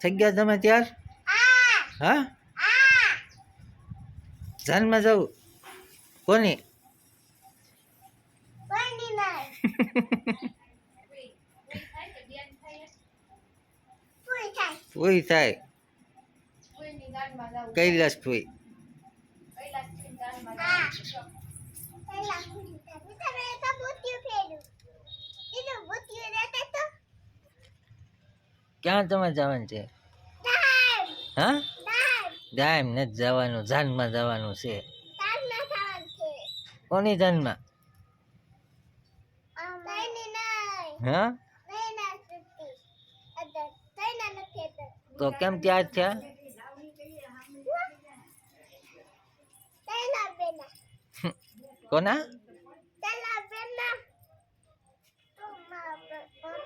થઈ ગયા તમે ત્યાર? હા, જાનમાં જવું કોની? ફૂઈ થાય કૈલાસ ફૂઈ. ક્યાં તમે જવાનું છે? હા, ડાયમ નથી જવાનું, જાનમાં જવાનું છે. કોની જાનમાં? હા, તો કેમ ત્યાર થયા? કોના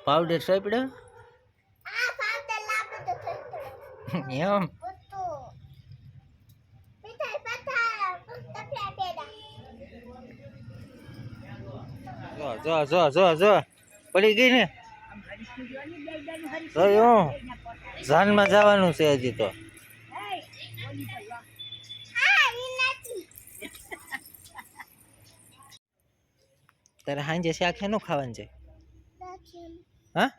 પાવડર સોંપડ્યો? એમ જો જો જો જો પડી ગઈ ને. તો હું જાનમાં જવાનું છે હજી તો. તારે સાંજે શાક શેનું ખાવાનું છે? હા,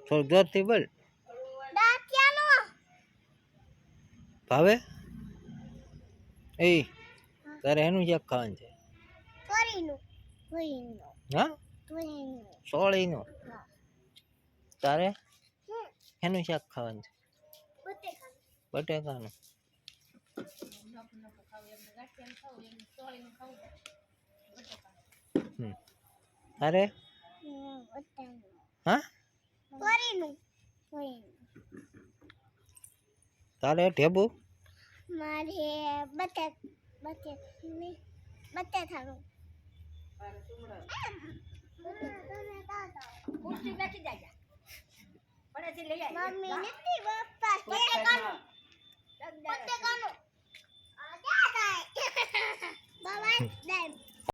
થોડુંક જોરથી બોલ. ભાવે એ તારે એનું શાક ખાવાનું છે? હા, સોળીનું. તારે એનું શાક ખાવાનું છે? બટેકાનું. અરે હા, તારે ઢેબુ? મારે બટેકાનું. મમ્મી નથી પપ્પા બટેકાનું.